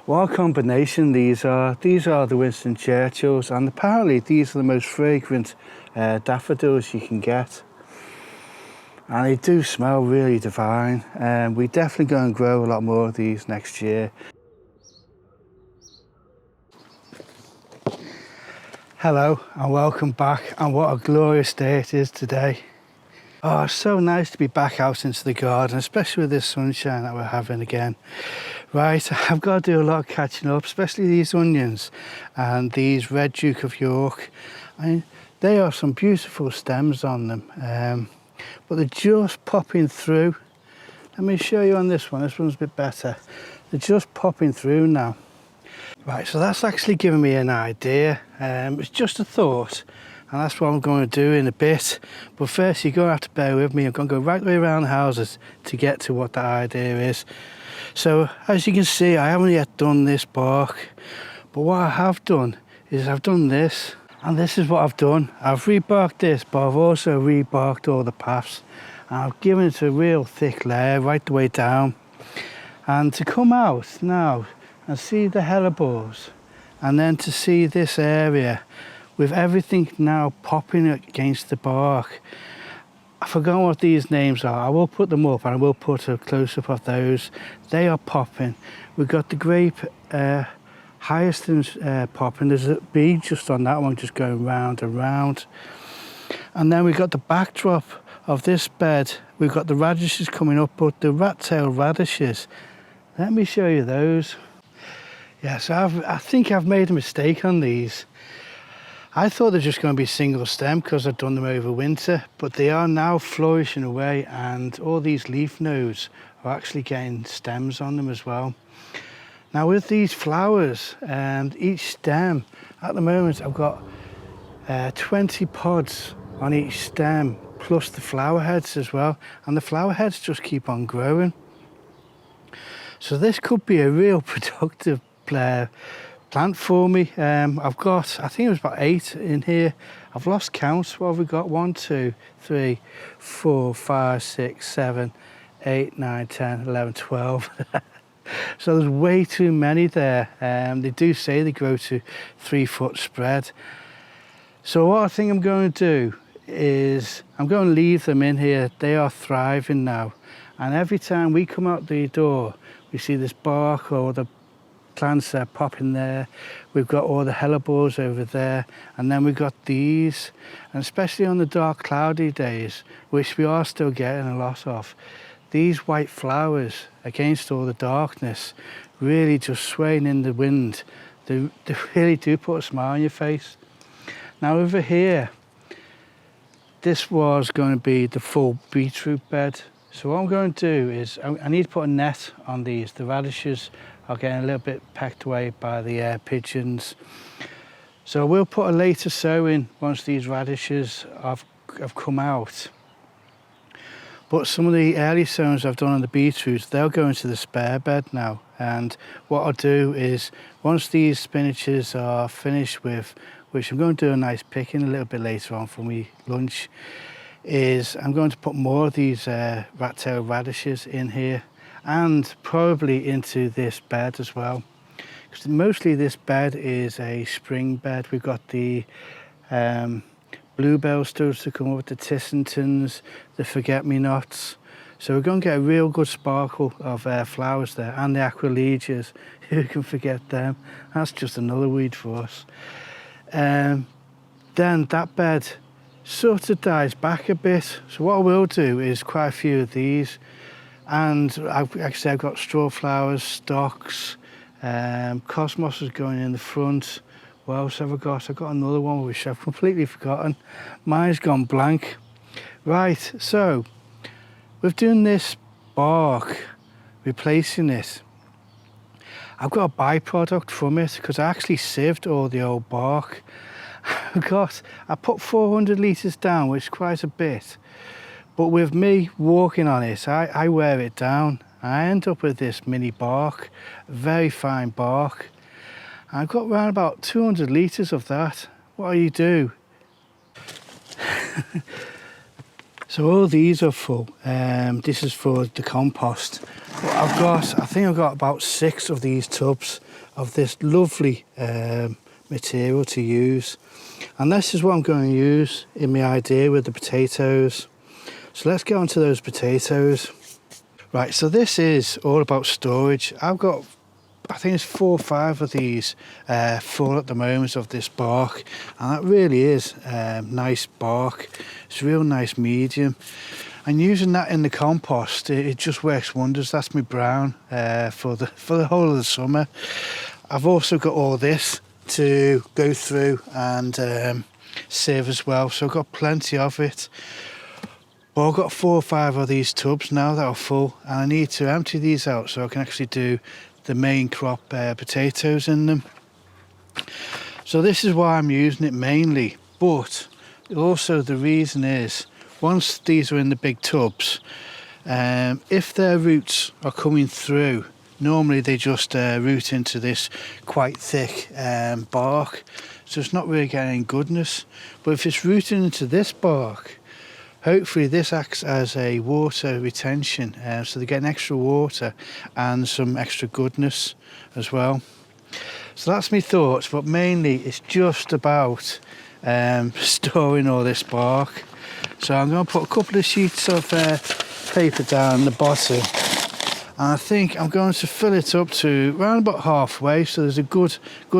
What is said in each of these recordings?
What a combination these are. These are the Winston Churchills, and apparently these are the most fragrant daffodils you can get. And they do smell really divine. We definitely go and grow a lot more of these next year. Hello and welcome back, and what a glorious day it is today. Oh, it's so nice to be back out into the garden, especially with this sunshine that we're having again. Right, I've got to do a lot of catching up, especially these onions and these red Duke of York. I mean, they are some beautiful stems on them, but they're just popping through. Let me show you on this one. This one's a bit better. They're just popping through now. Right, so that's actually given me an idea. It's just a thought, and that's what I'm going to do in a bit. But first, you're going to have to bear with me. I'm going to go right the way around the houses to get to what that idea is. So, as you can see, I haven't yet done this bark. But what I have done is I've done this, and this is what I've done. I've rebarked this, but I've also rebarked all the paths. And I've given it a real thick layer right the way down. And to come out now and see the hellebores, and then to see this area with everything now popping against the bark. I forgot what these names are. I will put them up, and I will put a close-up of those. They are popping. We've got the grape hyacinths popping. There's a bee just on that one, just going round and round. And then we've got the backdrop of this bed. We've got the radishes coming up, but the rat-tailed radishes, let me show you those. Yeah, so I think I've made a mistake on these. I thought they're just going to be single stem because I've done them over winter, but they are now flourishing away, and all these leaf nodes are actually getting stems on them as well. Now with these flowers, each stem, at the moment I've got 20 pods on each stem, plus the flower heads as well, and the flower heads just keep on growing. So this could be a real productive plant for me. I've got, I think it was about 8 in here. I've lost count. What have we got? 1, 2, 3, 4, 5, 6, 7, 8, 9, 10, 11, 12. So there's way too many there. They do say they grow to 3 foot spread. So what I think I'm going to do is I'm going to leave them in here. They are thriving now. And every time we come out the door, we see this bark or the plants popping there. We've got all the hellebores over there, and then we've got these, and especially on the dark cloudy days, which we are still getting a lot of, these white flowers against all the darkness really just swaying in the wind. They really do put a smile on your face. Now over here, this was going to be the full beetroot bed. So what I'm going to do is I need to put a net on these. The radishes are getting a little bit pecked away by the pigeons. So we'll put a later sowing once these radishes have come out. But some of the early sowings I've done on the beetroots, they'll go into the spare bed now. And what I'll do is, once these spinaches are finished with, which I'm going to do a nice picking a little bit later on for me lunch, is I'm going to put more of these rat-tailed radishes in here, and probably into this bed as well, because mostly this bed is a spring bed. We've got the bluebell studs to come up with the tissantons, the forget-me-nots, so we're going to get a real good sparkle of flowers there, and the aquiledias. Who can forget them? That's just another weed for us. Then that bed sort of dies back a bit, so what I will do is quite a few of these. And like I said, I've got straw flowers, stocks, cosmos is going in the front. What else have I got? I've got another one which I've completely forgotten. Mine's gone blank. Right, so we've done this bark, replacing it. I've got a byproduct from it because I actually sieved all the old bark. I put 400 litres down, which is quite a bit. But with me walking on it, I wear it down. I end up with this mini bark, very fine bark. I've got around about 200 litres of that. What do you do? So all these are full. This is for the compost. I think I've got about 6 of these tubs of this lovely material to use, and this is what I'm going to use in my idea with the potatoes. So let's get on to those potatoes. Right, so this is all about storage. I've got, I think it's 4 or 5 of these full at the moment of this bark, and that really is nice bark. It's a real nice medium, and using that in the compost, it just works wonders. That's my brown for the whole of the summer. I've also got all this to go through and sieve as well, so I've got plenty of it. But I've got 4 or 5 of these tubs now that are full, and I need to empty these out so I can actually do the main crop potatoes in them. So this is why I'm using it mainly, but also the reason is, once these are in the big tubs, if their roots are coming through, normally they just root into this quite thick bark, so it's not really getting goodness. But if it's rooting into this bark, hopefully this acts as a water retention, so they get an extra water and some extra goodness as well. So that's my thoughts, but mainly it's just about storing all this bark. So I'm going to put a couple of sheets of paper down the bottom, and I think I'm going to fill it up to around about halfway, so there's a good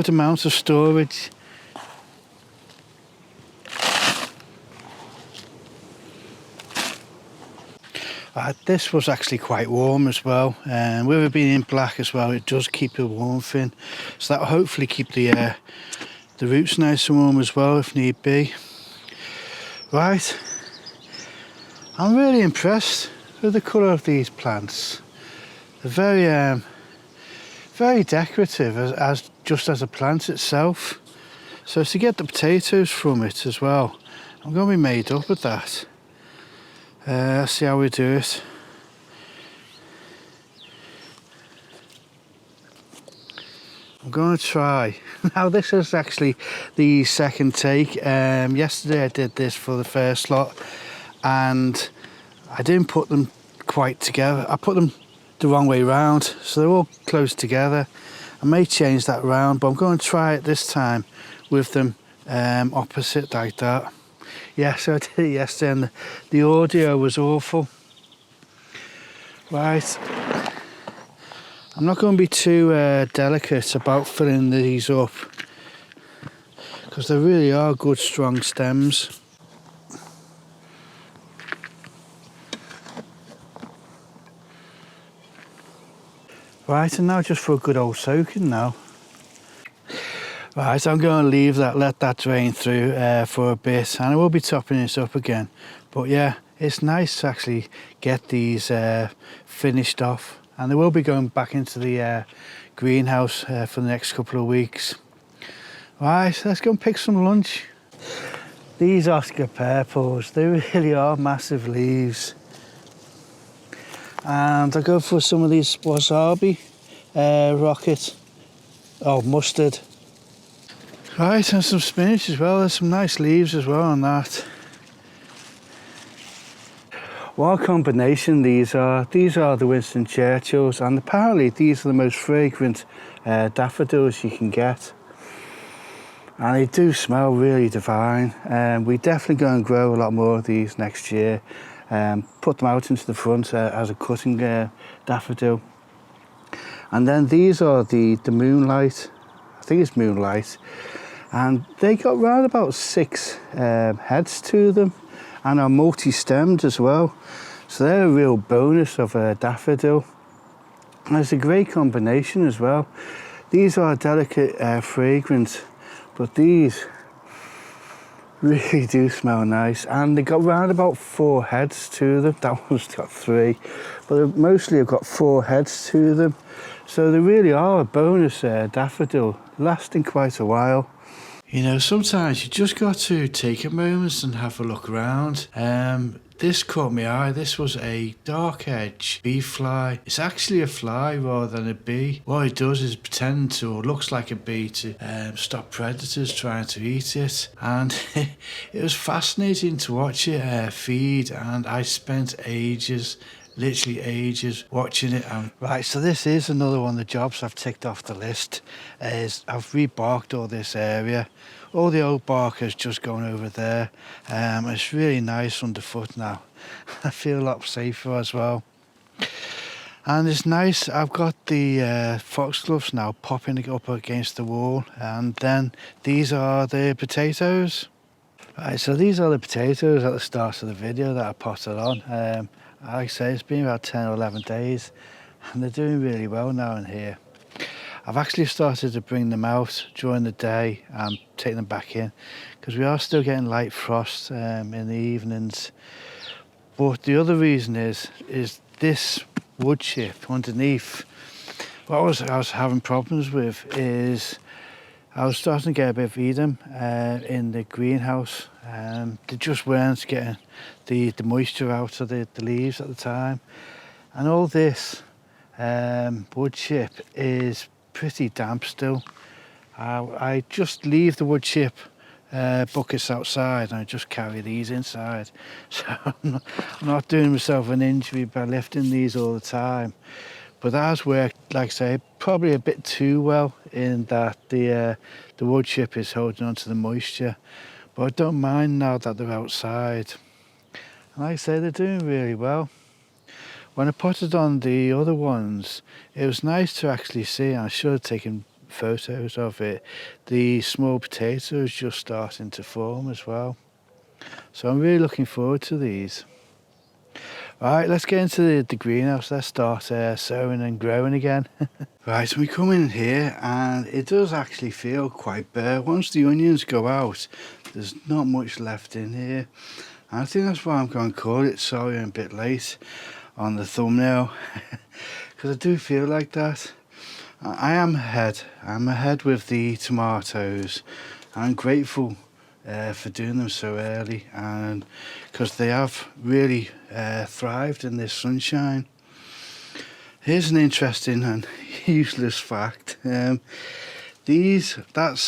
amount of storage. This was actually quite warm as well, and with it being in black as well, it does keep the warmth in, so that will hopefully keep the roots nice and warm as well if need be. Right, I'm really impressed with the colour of these plants. They're very decorative as just as a plant itself. So to get the potatoes from it as well, I'm going to be made up with that. Let's see how we do it. I'm going to try. Now this is actually the second take. Yesterday I did this for the first lot, and I didn't put them quite together. I put them the wrong way round, so they're all close together. I may change that round, but I'm going to try it this time with them opposite like that. Yeah, so I did it yesterday and the audio was awful. Right, I'm not going to be too delicate about filling these up, because they really are good strong stems. Right, and now just for a good old soaking now. Right, I'm going to leave that, let that drain through for a bit, and I will be topping this up again. But yeah, it's nice to actually get these finished off, and they will be going back into the greenhouse for the next couple of weeks. Right, let's go and pick some lunch. These Oscar purples, they really are massive leaves. And I'll go for some of these wasabi mustard. Right, and some spinach as well. There's some nice leaves as well on that. What a combination these are. These are the Winston Churchills, and apparently these are the most fragrant daffodils you can get. And they do smell really divine. We definitely go and grow a lot more of these next year. Put them out into the front as a cutting daffodil. And then these are the Moonlight. I think it's Moonlight. And they got round about 6 heads to them, and are multi-stemmed as well. So they're a real bonus of a daffodil. And it's a great combination as well. These are delicate, fragrant, but these really do smell nice. And they got round about 4 heads to them. That one's got 3, but mostly have got 4 heads to them. So they really are a bonus daffodil, lasting quite a while. You know, sometimes you just got to take a moment and have a look around. This caught my eye. This was a dark edge bee fly. It's actually a fly rather than a bee. What it does is pretend to, or looks like a bee, to stop predators trying to eat it. And it was fascinating to watch it feed, and I spent ages literally ages watching it. Right, so this is another one of the jobs I've ticked off the list. Is I've rebarked all this area. All the old bark has just gone over there. It's really nice underfoot now. I feel a lot safer as well. And it's nice, I've got the foxgloves now popping up against the wall, and then these are the potatoes. Right, so these are the potatoes at the start of the video that I potted on. Like I say, it's been about 10 or 11 days and they're doing really well now in here. I've actually started to bring them out during the day and take them back in because we are still getting light frost in the evenings. But the other reason is this wood chip underneath. What I was having problems with is I was starting to get a bit of Edam in the greenhouse. They just weren't getting the moisture out of the leaves at the time. And all this wood chip is pretty damp still. I just leave the wood chip buckets outside and I just carry these inside. So I'm not doing myself an injury by lifting these all the time. But that has worked, like I say, probably a bit too well in that the wood chip is holding on to the moisture. But I don't mind now that they're outside. And like I say, they're doing really well. When I potted on the other ones, it was nice to actually see, and I should have taken photos of it, the small potatoes just starting to form as well. So I'm really looking forward to these. Right, let's get into the greenhouse. Let's start sowing and growing again. Right, so we come in here and it does actually feel quite bare. Once the onions go out, there's not much left in here. And I think that's why I'm going to call it sowing a bit late on the thumbnail. Because I do feel like that. I am ahead. I'm ahead with the tomatoes. I'm grateful for doing them so early, and because they have really thrived in this sunshine. Here's an interesting and useless fact. That's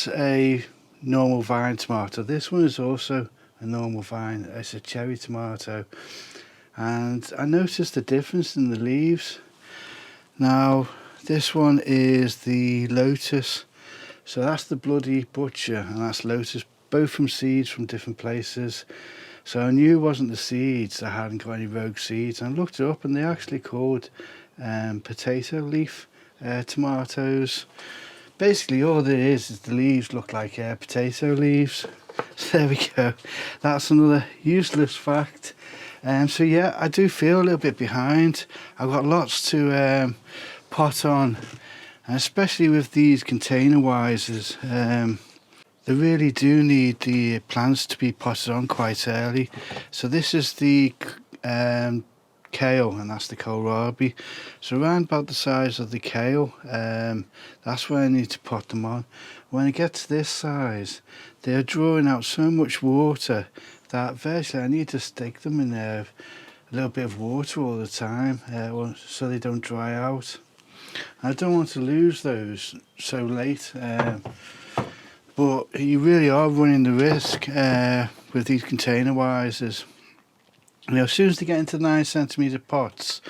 a normal vine tomato. This one is also a normal vine. It's a cherry tomato, and I noticed the difference in the leaves. Now this one is the lotus, so that's the bloody butcher and that's lotus, both from seeds from different places. So I knew it wasn't the seeds. I hadn't got any rogue seeds. And I looked it up and they're actually called potato leaf tomatoes. Basically all it is the leaves look like potato leaves. So there we go. That's another useless fact. So yeah, I do feel a little bit behind. I've got lots to pot on, and especially with these container wisers. They really do need the plants to be potted on quite early. So this is the kale, and that's the kohlrabi. So around about the size of the kale, that's where I need to pot them on. When I get to this size, they're drawing out so much water that virtually I need to stick them in a little bit of water all the time so they don't dry out. I don't want to lose those so late. But you really are running the risk with these container wisers. You know, as soon as they get into 9cm pots,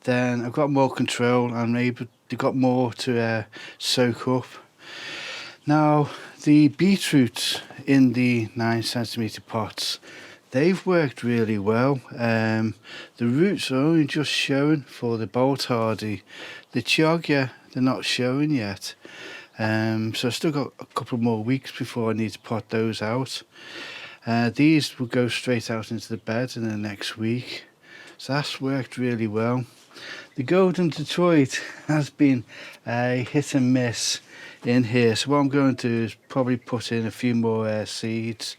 then I've got more control and they've got more to soak up. Now, the beetroots in the 9cm pots, they've worked really well. The roots are only just showing for the bolt hardy. The chioggia, they're not showing yet. So I've still got a couple more weeks before I need to pot those out. These will go straight out into the bed in the next week. So that's worked really well. The Golden Detroit has been a hit and miss in here. So what I'm going to do is probably put in a few more seeds.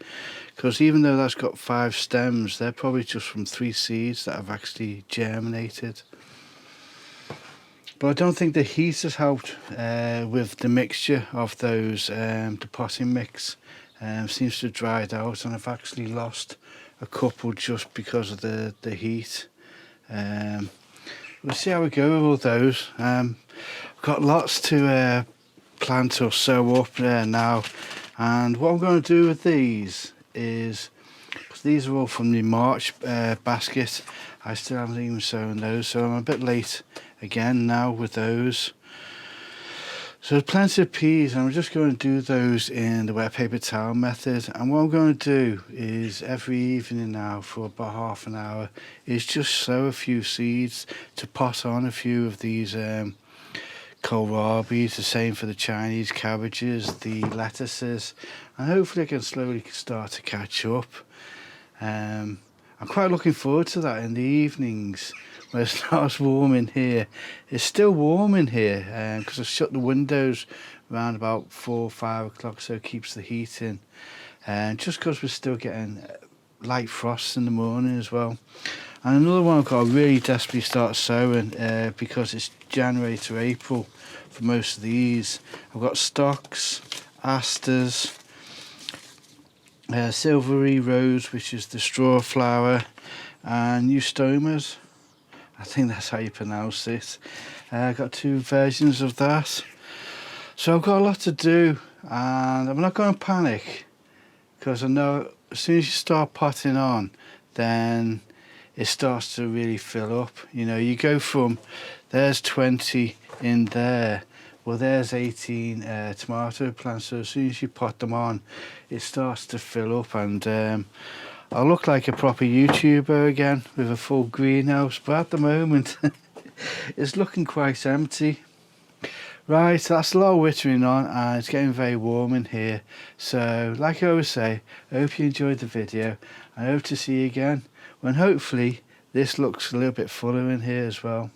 Because even though that's got 5 stems, they're probably just from 3 seeds that have actually germinated. But I don't think the heat has helped with the mixture of those, the potting mix seems to have dried out, and I've actually lost a couple just because of the heat. We'll see how we go with all those. I've got lots to plant or sow up there now, and what I'm going to do with these is, because these are all from the March basket, I still haven't even sown those, so I'm a bit late again now with those. So there's plenty of peas, and I'm just going to do those in the wet paper towel method. And what I'm going to do is every evening now for about half an hour is just sow a few seeds to pot on a few of these kohlrabi, the same for the Chinese cabbages, the lettuces, and hopefully I can slowly start to catch up. I'm quite looking forward to that in the evenings when it starts warm in here. It's still warm in here because I shut the windows around about 4 or 5 o'clock, so it keeps the heat in. And just because we're still getting light frosts in the morning as well. And another one I've got to really desperately start sowing because it's January to April for most of these. I've got stocks, asters, silvery rose, which is the straw flower, and eustomas. I think that's how you pronounce it. I've got 2 versions of that. So I've got a lot to do, and I'm not going to panic because I know as soon as you start potting on, then it starts to really fill up. You know, you go from there's 20 in there, well there's 18 tomato plants, so as soon as you pot them on it starts to fill up, and I look like a proper YouTuber again with a full greenhouse, but at the moment it's looking quite empty. Right, so that's a lot of wittering on, and it's getting very warm in here. So like I always say, I hope you enjoyed the video. I hope to see you again when hopefully this looks a little bit fuller in here as well.